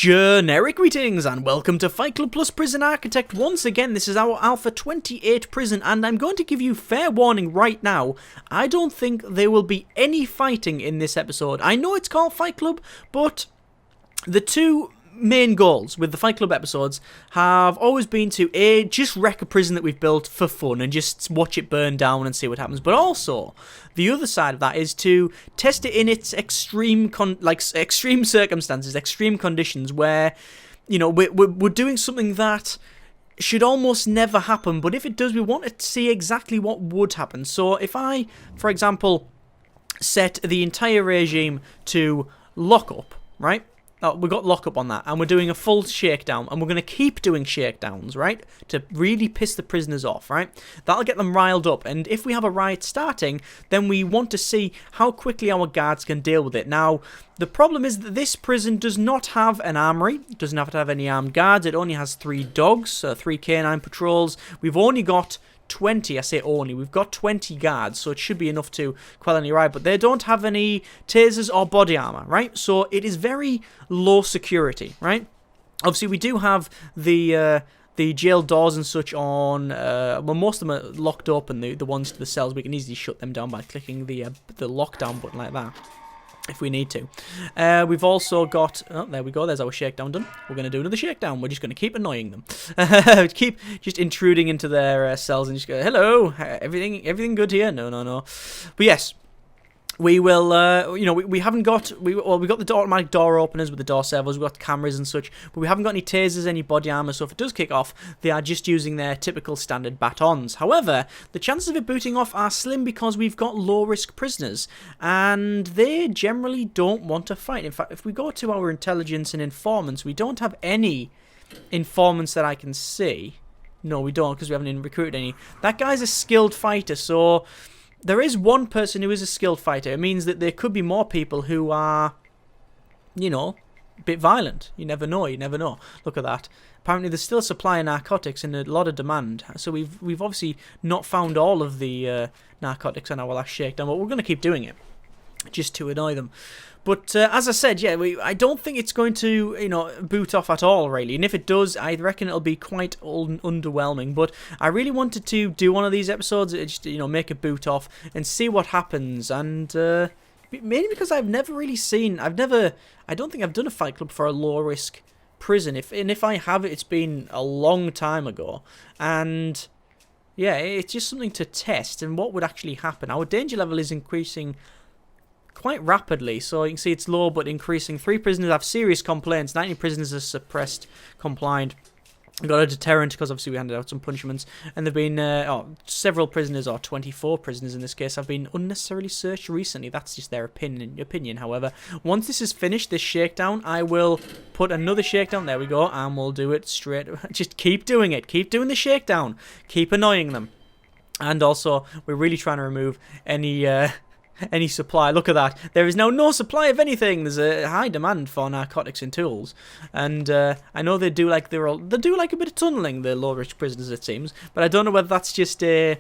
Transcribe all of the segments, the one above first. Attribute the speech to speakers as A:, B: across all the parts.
A: Generic greetings and welcome to Fight Club Plus Prison Architect. Once again, this is our Alpha 28 prison, and I'm going to give you fair warning right now. I don't think there will be any fighting in this episode. I know it's called Fight Club, but the two main goals with the Fight Club episodes have always been to just wreck a prison that we've built for fun and just watch it burn down and see what happens, but also the other side of that is to test it in its extreme circumstances, extreme conditions where, you know, we're doing something that should almost never happen, but if it does, we want to see exactly what would happen. So if I, for example, set the entire regime to lockup, right? Oh, we got lockup on that, and we're doing a full shakedown, and we're going to keep doing shakedowns, right, to really piss the prisoners off, right? That'll get them riled up, and if we have a riot starting, then we want to see how quickly our guards can deal with it. Now, the problem is that this prison does not have an armory, it doesn't have to have any armed guards, it only has 3 dogs, 3 canine patrols. We've only got 20, I say only, we've got 20 guards, so it should be enough to quell any riot, but they don't have any tasers or body armor, right? So it is very low security, right? Obviously, we do have the jail doors and such on, well, most of them are locked open, the ones to the cells. We can easily shut them down by clicking the lockdown button like that, if we need to. We've also got, oh, there we go, there's our shakedown done. We're going to do another shakedown. We're just going to keep annoying them. Keep just intruding into their cells and just go, hello, everything good here? No. But yes, we will, you know, we haven't got, we've got the automatic door openers with the door servos, we've got cameras and such, but we haven't got any tasers, any body armor, so if it does kick off, they are just using their typical standard batons. However, the chances of it booting off are slim because we've got low-risk prisoners, and they generally don't want to fight. In fact, if we go to our intelligence and informants, we don't have any informants that I can see. No, we don't, because we haven't recruited any. That guy's a skilled fighter, so there is one person who is a skilled fighter. It means that there could be more people who are, you know, a bit violent. You never know. Look at that. Apparently there's still a supply of narcotics and a lot of demand. So we've obviously not found all of the narcotics on our last shakedown, but we're going to keep doing it just to annoy them. But as I said, yeah, I don't think it's going to, you know, boot off at all, really. And if it does, I reckon it'll be quite underwhelming. But I really wanted to do one of these episodes, just, you know, make a boot off and see what happens. And mainly because I've never really seen, I don't think I've done a Fight Club for a low-risk prison. If I have, it's been a long time ago. And yeah, it's just something to test and what would actually happen. Our danger level is increasing quite rapidly, so you can see it's low but increasing. 3 prisoners have serious complaints, 90 prisoners are suppressed, compliant. We got a deterrent because obviously we handed out some punishments, and there've been several prisoners, or 24 prisoners in this case, have been unnecessarily searched recently. That's just their opinion. However, once this is finished, this shakedown, I will put another shakedown, there we go, and we'll do it straight. Just keep doing it, keep doing the shakedown, keep annoying them. And also, we're really trying to remove any supply. Look at that. There is now no supply of anything. There's a high demand for narcotics and tools. And I know they do like a bit of tunneling, the low-risk prisoners, it seems. But I don't know whether that's just a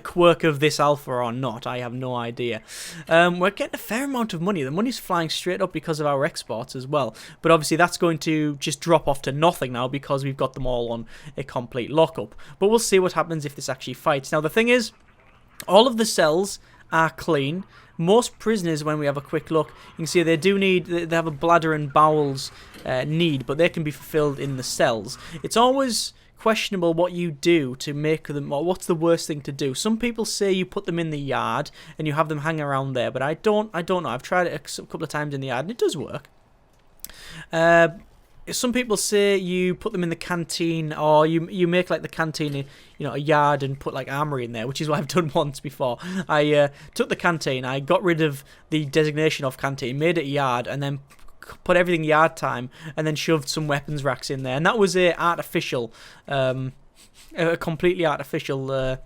A: quirk of this alpha or not. I have no idea. We're getting a fair amount of money. The money's flying straight up because of our exports as well. But obviously that's going to just drop off to nothing now because we've got them all on a complete lockup. But we'll see what happens if this actually fights. Now the thing is, all of the cells are clean. Most prisoners, when we have a quick look, you can see they have a bladder and bowels need, but they can be fulfilled in the cells. It's always questionable what you do to make them, or what's the worst thing to do. Some people say you put them in the yard and you have them hang around there, but I don't know. I've tried it a couple of times in the yard and it does work. Some people say you put them in the canteen, or you make like the canteen, you know, a yard and put like armory in there, which is what I've done once before. I took the canteen, I got rid of the designation of canteen, made it a yard, and then put everything yard time, and then shoved some weapons racks in there, and that was a completely artificial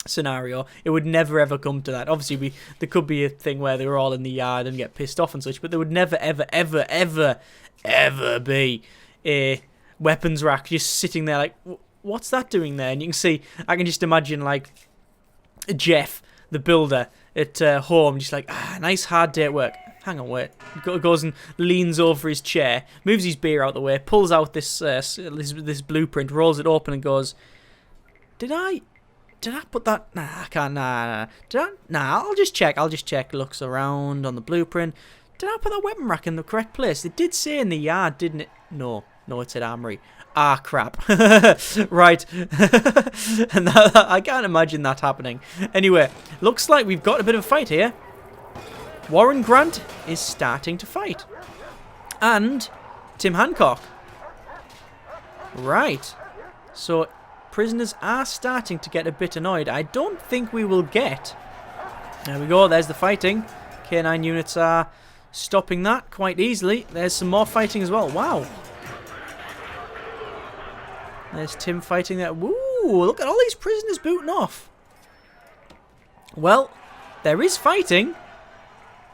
A: scenario. It would never ever come to that. Obviously, there could be a thing where they were all in the yard and get pissed off and such, but there would never ever be a weapons rack just sitting there like, what's that doing there? And you can see, I can just imagine like Jeff, the builder, at home, just like, nice hard day at work. Hang on, wait. Goes and leans over his chair, moves his beer out the way, pulls out this blueprint, rolls it open, and goes, Did I put that? Nah, I can't. Nah. I'll just check. Looks around on the blueprint. Did I put that weapon rack in the correct place? It did say in the yard, didn't it? No, it said armory. Ah, crap. Right. And I can't imagine that happening. Anyway, looks like we've got a bit of a fight here. Warren Grant is starting to fight. And Tim Hancock. Right. So prisoners are starting to get a bit annoyed. I don't think we will get... There we go. There's the fighting. K9 units are stopping that quite easily. There's some more fighting as well. Wow. There's Tim fighting there. Woo! Look at all these prisoners booting off. Well, there is fighting.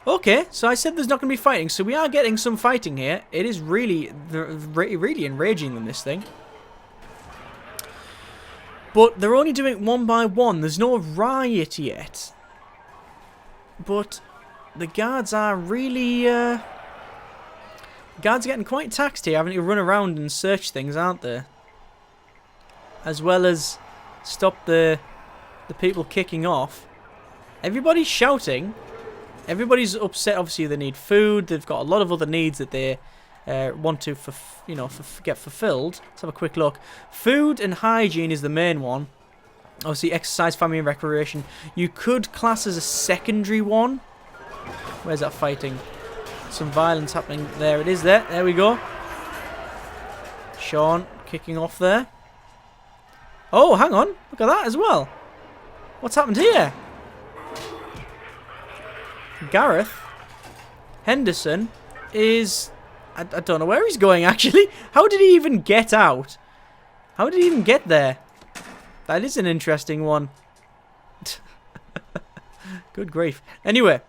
A: Okay, so I said there's not going to be fighting, so we are getting some fighting here. It is really enraging them, this thing. But they're only doing it one by one. There's no riot yet. But the guards are really... guards are getting quite taxed here, having to run around and search things, aren't they? As well as stop the people kicking off. Everybody's shouting. Everybody's upset. Obviously, they need food. They've got a lot of other needs that they want to, get fulfilled. Let's have a quick look. Food and hygiene is the main one. Obviously, exercise, family, and recreation. You could class as a secondary one. Where's that fighting? Some violence happening. There it is. There we go. Sean kicking off there. Oh, hang on. Look at that as well. What's happened here? Gareth Henderson is... I don't know where he's going, actually. How did he even get out? How did he even get there? That is an interesting one. Good grief. Anyway.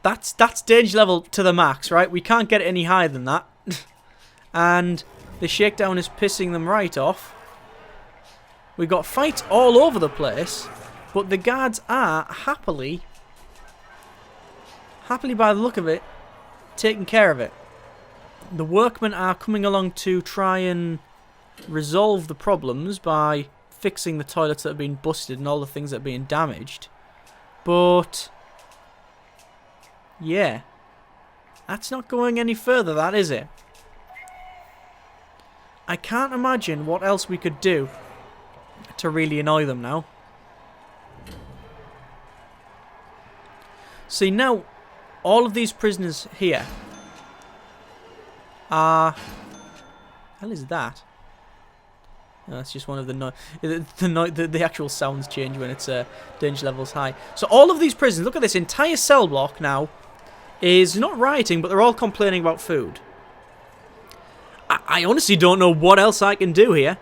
A: That's danger level to the max, right? We can't get it any higher than that. And the shakedown is pissing them right off. We've got fights all over the place. But the guards are happily by the look of it, taking care of it. The workmen are coming along to try and resolve the problems by fixing the toilets that have been busted and all the things that are being damaged. But yeah, that's not going any further, that is it? I can't imagine what else we could do to really annoy them now. See, now all of these prisoners here are... hell is that? No, that's just one of the actual sounds change when it's danger levels high. So all of these prisoners, look at this entire cell block now, is not rioting, but they're all complaining about food. I honestly don't know what else I can do here.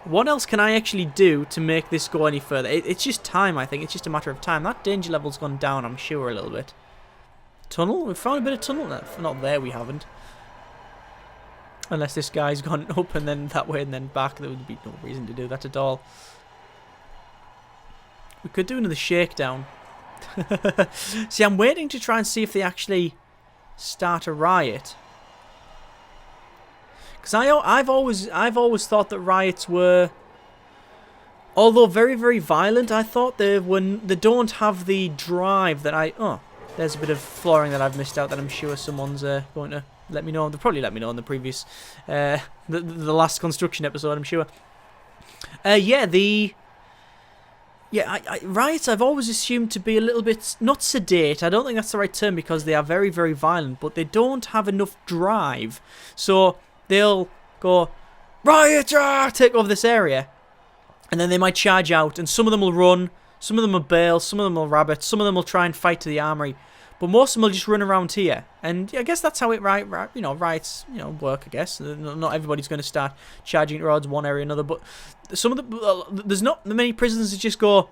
A: What else can I actually do to make this go any further? It's just time, I think. It's just a matter of time. That danger level's gone down, I'm sure, a little bit. Tunnel? We've found a bit of tunnel. Not there, we haven't. Unless this guy's gone up and then that way and then back. There would be no reason to do that at all. We could do another shakedown. See, I'm waiting to try and see if they actually start a riot. Because I've always thought that riots were, although very, very violent, I thought they don't have the drive that oh, there's a bit of flooring that I've missed out that I'm sure someone's going to let me know. They'll probably let me know in the previous, the last construction episode, I'm sure. Riots I've always assumed to be a little bit, not sedate, I don't think that's the right term because they are very, very violent, but they don't have enough drive. So they'll go, riot, take over this area. And then they might charge out, and some of them will run, some of them will bail, some of them will rabbit, some of them will try and fight to the armory. But most of them will just run around here. And I guess that's how riots, work, I guess. Not everybody's going to start charging towards one area or another, but some of the, there's not many prisoners that just go,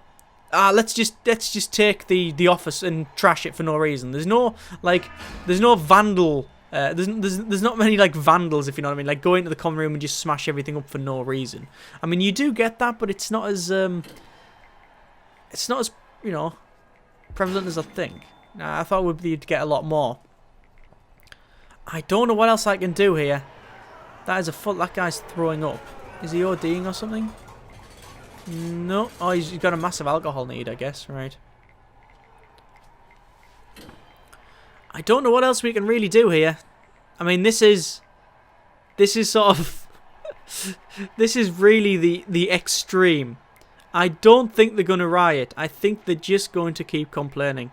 A: let's just take the office and trash it for no reason. There's no vandal. There's not many like vandals, if you know what I mean, like go into the common room and just smash everything up for no reason. I mean, you do get that, but it's not as prevalent as I think. Nah, I thought we'd get a lot more. I don't know what else I can do here. That is a foot. That guy's throwing up. Is he ODing or something? No. Oh, he's got a massive alcohol need, I guess. Right. I don't know what else we can really do here. I mean, this is sort of this is really the extreme. I don't think they're going to riot. I think they're just going to keep complaining.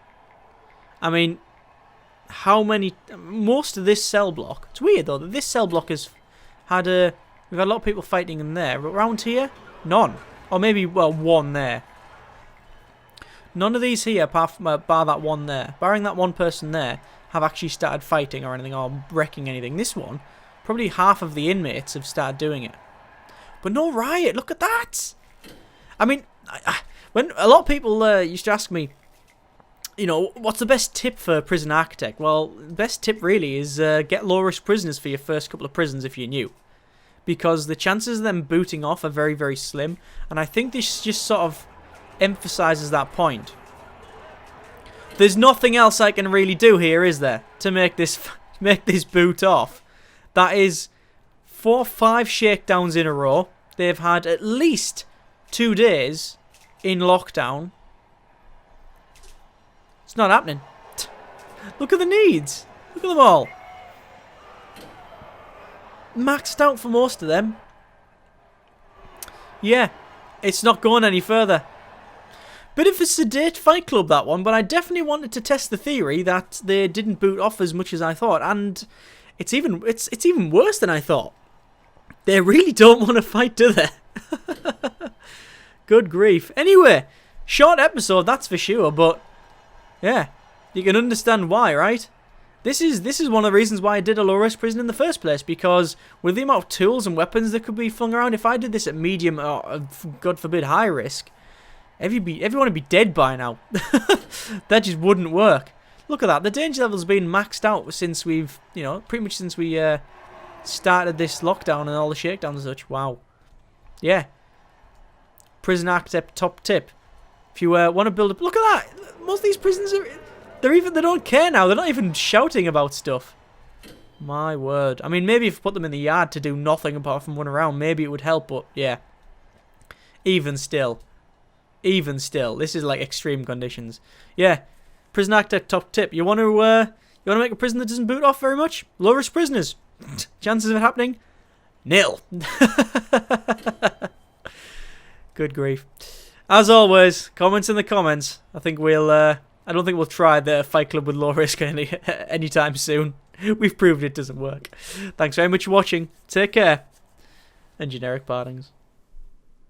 A: I mean, how many... Most of this cell block... It's weird, though, that this cell block has had a... We've had a lot of people fighting in there. But around here, none. Or maybe, well, one there. None of these here, bar that one there. Barring that one person there, have actually started fighting or anything, or wrecking anything. This one, probably half of the inmates have started doing it. But no riot, look at that! I mean, when a lot of people used to ask me, you know, what's the best tip for Prison Architect? Well, the best tip really is get low-risk prisoners for your first couple of prisons if you're new. Because the chances of them booting off are very, very slim. And I think this just sort of emphasises that point. There's nothing else I can really do here, is there? To make this boot off. That is 4 or 5 shakedowns in a row. They've had at least 2 days in lockdown. It's not happening. Look at the needs. Look at them all. Maxed out for most of them. Yeah, it's not going any further. Bit of a sedate fight club, that one, but I definitely wanted to test the theory that they didn't boot off as much as I thought, and it's even worse than I thought. They really don't want to fight, do they? Good grief. Anyway, short episode, that's for sure, but yeah, you can understand why, right? This is one of the reasons why I did a low-risk prison in the first place, because with the amount of tools and weapons that could be flung around, if I did this at medium or, God forbid, high risk, everyone would be dead by now. That just wouldn't work. Look at that. The danger level's been maxed out since we've, you know, pretty much since we started this lockdown and all the shakedowns and such. Wow. Yeah. Prison Architect top tip. If you want to build up... Look at that! Most of these prisons are... They don't care now. They're not even shouting about stuff. My word. I mean, maybe if you put them in the yard to do nothing apart from run around, maybe it would help, but yeah. Even still, this is like extreme conditions. Yeah. Prison Architect top tip. You want to make a prison that doesn't boot off very much? Low risk prisoners. Chances of it happening? Nil. Good grief. As always, comments in the comments. I don't think we'll try the fight club with low risk anytime soon. We've proved it doesn't work. Thanks very much for watching. Take care. And generic partings.